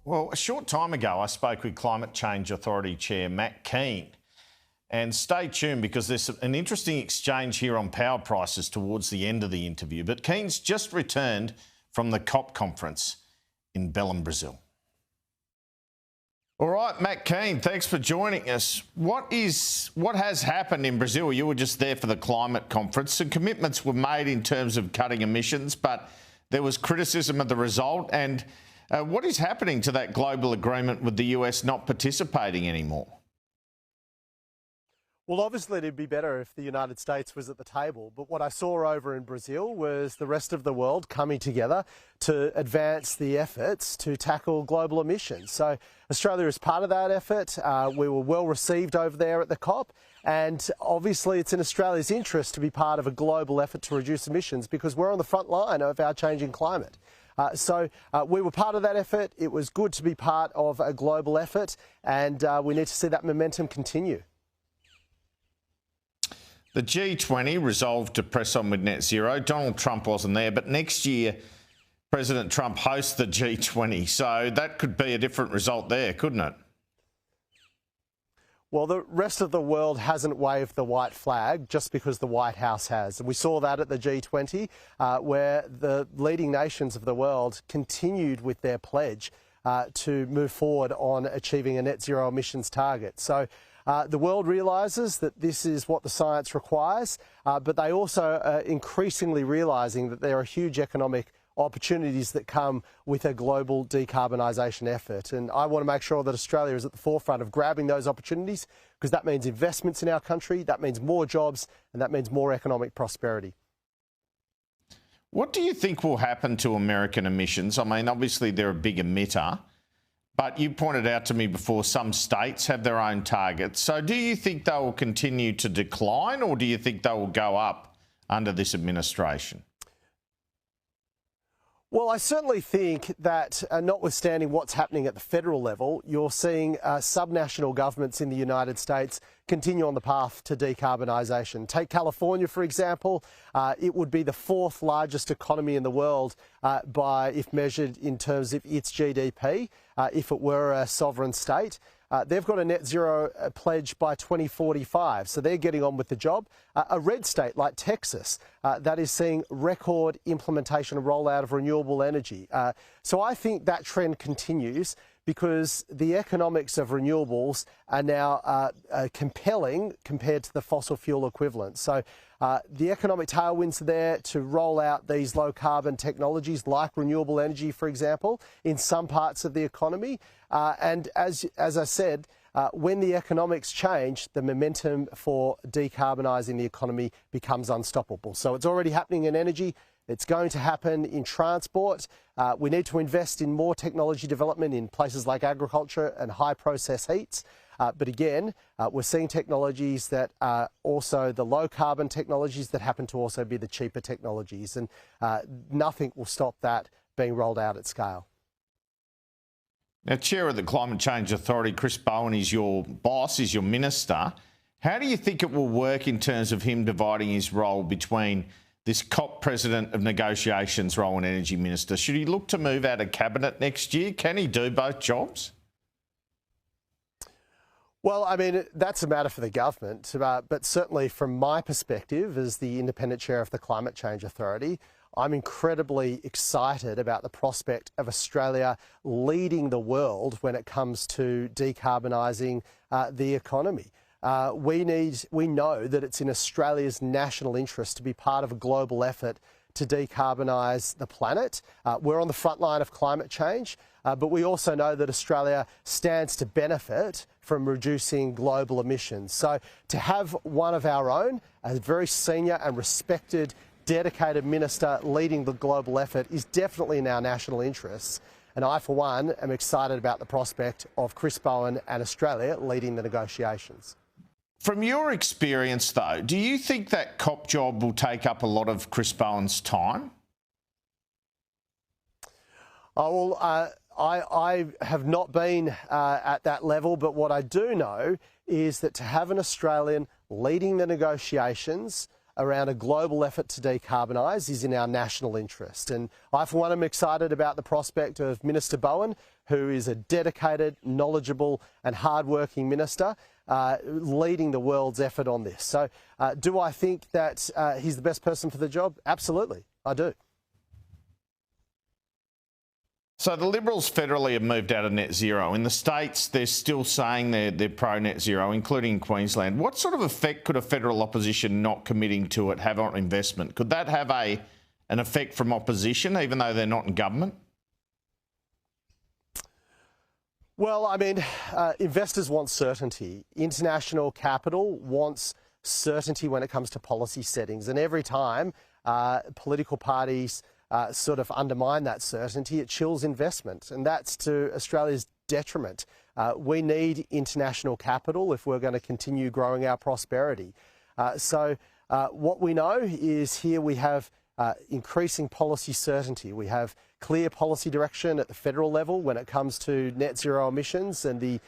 Well, a short time ago, I spoke with Climate Change Authority Chair Matt Kean. And stay tuned because there's an interesting exchange here on power prices towards the end of the interview. But Kean's just returned from the COP conference in Belém, Brazil. All right, Matt Kean, thanks for joining us. What has happened in Brazil? You were just there for the climate conference. Some commitments were made in terms of cutting emissions, but there was criticism of the result. And what is happening to that global agreement with the US not participating anymore? Well, obviously it'd be better if the United States was at the table, but what I saw over in Brazil was the rest of the world coming together to advance the efforts to tackle global emissions. So Australia is part of that effort. We were well received over there at the COP, and obviously it's in Australia's interest to be part of a global effort to reduce emissions because we're on the front line of our changing climate. So we were part of that effort. It was good to be part of a global effort, and we need to see that momentum continue. The G20 resolved to press on with net zero. Donald Trump wasn't there, but next year President Trump hosts the G20, so that could be a different result there, couldn't it? Well, the rest of the world hasn't waved the white flag just because the White House has. And we saw that at the G20, where the leading nations of the world continued with their pledge to move forward on achieving a net zero emissions target. So the world realises that this is what the science requires, but they also are increasingly realising that there are huge economic opportunities that come with a global decarbonisation effort. And I want to make sure that Australia is at the forefront of grabbing those opportunities because that means investments in our country, that means more jobs, and that means more economic prosperity. What do you think will happen to American emissions? I mean, obviously they're a big emitter, but you pointed out to me before some states have their own targets. So do you think they will continue to decline or do you think they will go up under this administration? Well, I certainly think that notwithstanding what's happening at the federal level, you're seeing subnational governments in the United States continue on the path to decarbonisation. Take California, for example. It would be the fourth largest economy in the world if measured in terms of its GDP, if it were a sovereign state. They've got a net zero pledge by 2045, so they're getting on with the job. A red state like Texas, that is seeing record implementation and rollout of renewable energy. So I think that trend continues because the economics of renewables are now compelling compared to the fossil fuel equivalent. So the economic tailwinds are there to roll out these low carbon technologies like renewable energy, for example, in some parts of the economy. And as I said, when the economics change, the momentum for decarbonising the economy becomes unstoppable. So it's already happening in energy. It's going to happen in transport. We need to invest in more technology development in places like agriculture and high process heats. But again, we're seeing technologies that are also the low carbon technologies that happen to also be the cheaper technologies. And nothing will stop that being rolled out at scale. Now, Chair of the Climate Change Authority, Chris Bowen, is your boss, is your minister. How do you think it will work in terms of him dividing his role between this COP President of Negotiations role and Energy Minister? Should he look to move out of Cabinet next year? Can he do both jobs? Well, I mean, that's a matter for the government, but certainly from my perspective as the independent chair of the Climate Change Authority, I'm incredibly excited about the prospect of Australia leading the world when it comes to decarbonising the economy. We know that it's in Australia's national interest to be part of a global effort to decarbonise the planet. We're on the front line of climate change, but we also know that Australia stands to benefit from reducing global emissions. So to have one of our own, a very senior and respected, dedicated minister leading the global effort is definitely in our national interests. And I, for one, am excited about the prospect of Chris Bowen and Australia leading the negotiations. From your experience, though, do you think that COP job will take up a lot of Chris Bowen's time? Oh, well, I have not been at that level, but what I do know is that to have an Australian leading the negotiations around a global effort to decarbonise is in our national interest. And I, for one, am excited about the prospect of Minister Bowen who is a dedicated, knowledgeable and hard-working minister leading the world's effort on this. So do I think that he's the best person for the job? Absolutely, I do. So the Liberals federally have moved out of net zero. In the states, they're still saying they're pro-net zero, including Queensland. What sort of effect could a federal opposition not committing to it have on investment? Could that have an effect from opposition, even though they're not in government? Well, I mean, investors want certainty. International capital wants certainty when it comes to policy settings. And every time political parties sort of undermine that certainty, it chills investment. And that's to Australia's detriment. We need international capital if we're going to continue growing our prosperity. So what we know is here we have increasing policy certainty. We have clear policy direction at the federal level when it comes to net zero emissions and the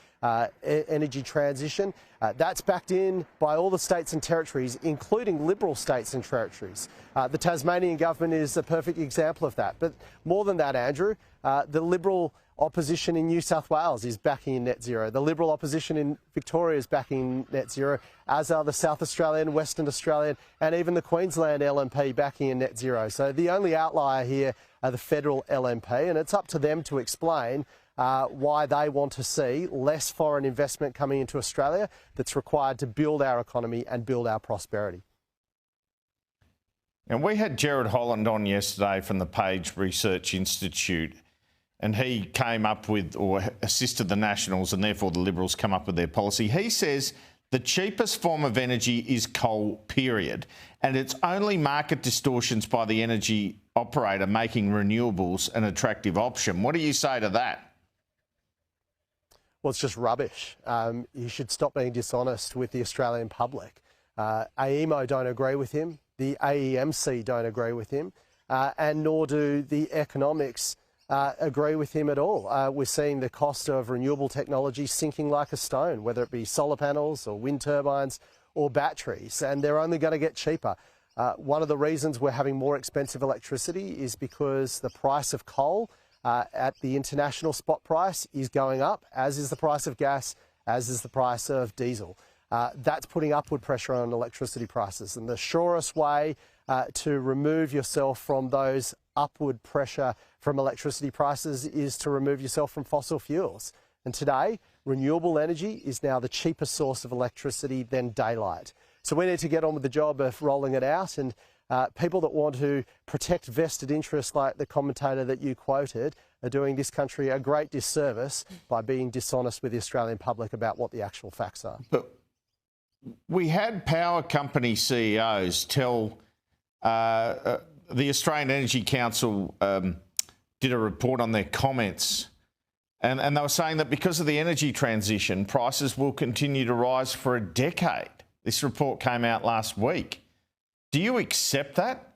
energy transition. That's backed in by all the states and territories, including Liberal states and territories. The Tasmanian government is a perfect example of that. But more than that, Andrew, the Liberal opposition in New South Wales is backing in net zero. The Liberal opposition in Victoria is backing net zero, as are the South Australian, Western Australian and even the Queensland LNP backing in net zero. So the only outlier here are the federal LNP, and it's up to them to explain why they want to see less foreign investment coming into Australia that's required to build our economy and build our prosperity. And we had Gerard Holland on yesterday from the Page Research Institute, and he came up with, or assisted the Nationals, and therefore the Liberals come up with their policy. He says the cheapest form of energy is coal, period. And it's only market distortions by the energy operator making renewables an attractive option. What do you say to that? Well, it's just rubbish. You should stop being dishonest with the Australian public. AEMO don't agree with him. The AEMC don't agree with him. And nor do the economics agree with him at all. We're seeing the cost of renewable technology sinking like a stone, whether it be solar panels or wind turbines or batteries, and they're only going to get cheaper. One of the reasons we're having more expensive electricity is because the price of coal at the international spot price is going up, as is the price of gas, as is the price of diesel. That's putting upward pressure on electricity prices, and the surest way to remove yourself from those upward pressure from electricity prices is to remove yourself from fossil fuels. And today, renewable energy is now the cheapest source of electricity than daylight. So we need to get on with the job of rolling it out, and people that want to protect vested interests like the commentator that you quoted are doing this country a great disservice by being dishonest with the Australian public about what the actual facts are. But we had power company CEOs tell the Australian Energy Council did a report on their comments, and they were saying that because of the energy transition, prices will continue to rise for a decade. This report came out last week. Do you accept that?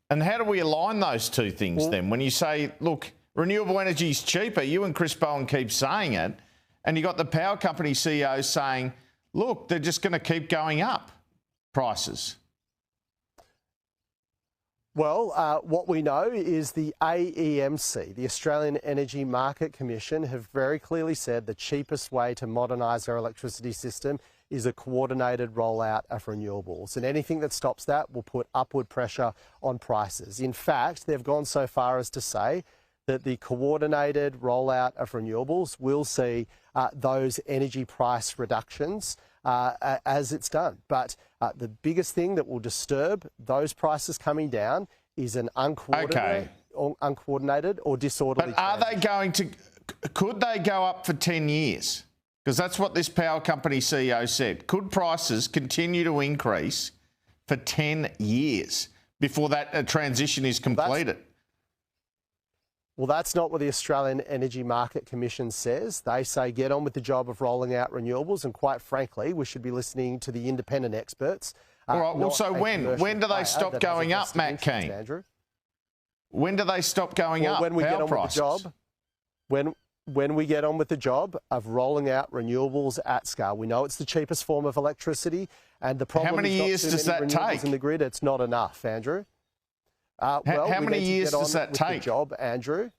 And how do we align those two things then? When you say, look, renewable energy is cheaper, you and Chris Bowen keep saying it, and you got the power company CEOs saying, look, they're just going to keep going up prices. Well, what we know is the AEMC, the Australian Energy Market Commission, have very clearly said the cheapest way to modernise our electricity system is a coordinated rollout of renewables. And anything that stops that will put upward pressure on prices. In fact, they've gone so far as to say that the coordinated rollout of renewables will see those energy price reductions as it's done. But the biggest thing that will disturb those prices coming down is an uncoordinated or disorderly But are they going to, could they go up for 10 years? Because that's what this power company CEO said. Could prices continue to increase for 10 years before that transition is completed? Well, that's not what the Australian Energy Market Commission says. They say get on with the job of rolling out renewables, and quite frankly, we should be listening to the independent experts. All right, well, so when do they stop going up, Matt Kean? Andrew? When do they stop going up? When we get on prices? with the job. When we get on with the job of rolling out renewables at scale. We know it's the cheapest form of electricity, and the problem How many years does that take? In the grid, it's not enough, Andrew. How many years does that take? Job, Andrew.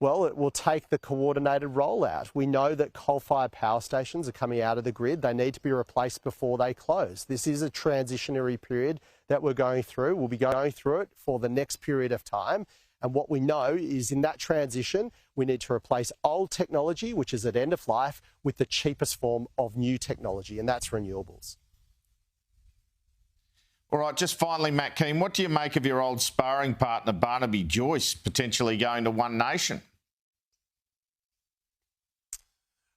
Well, it will take the coordinated rollout. We know that coal-fired power stations are coming out of the grid. They need to be replaced before they close. This is a transitionary period that we're going through. We'll be going through it for the next period of time. And what we know is in that transition, we need to replace old technology, which is at end of life, with the cheapest form of new technology, and that's renewables. All right, just finally, Matt Kean, what do you make of your old sparring partner, Barnaby Joyce, potentially going to One Nation?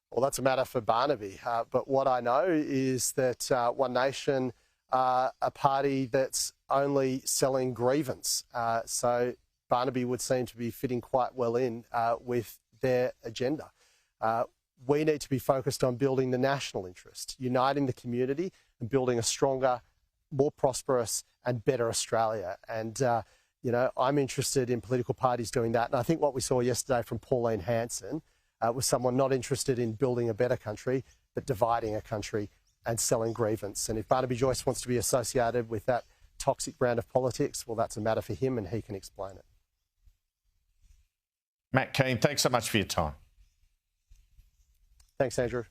Well, that's a matter for Barnaby. But what I know is that One Nation are a party that's only selling grievance. So Barnaby would seem to be fitting quite well in with their agenda. We need to be focused on building the national interest, uniting the community and building a stronger, more prosperous and better Australia. And, I'm interested in political parties doing that. And I think what we saw yesterday from Pauline Hanson was someone not interested in building a better country, but dividing a country and selling grievance. And if Barnaby Joyce wants to be associated with that toxic brand of politics, well, that's a matter for him and he can explain it. Matt Kean, thanks so much for your time. Thanks, Andrew.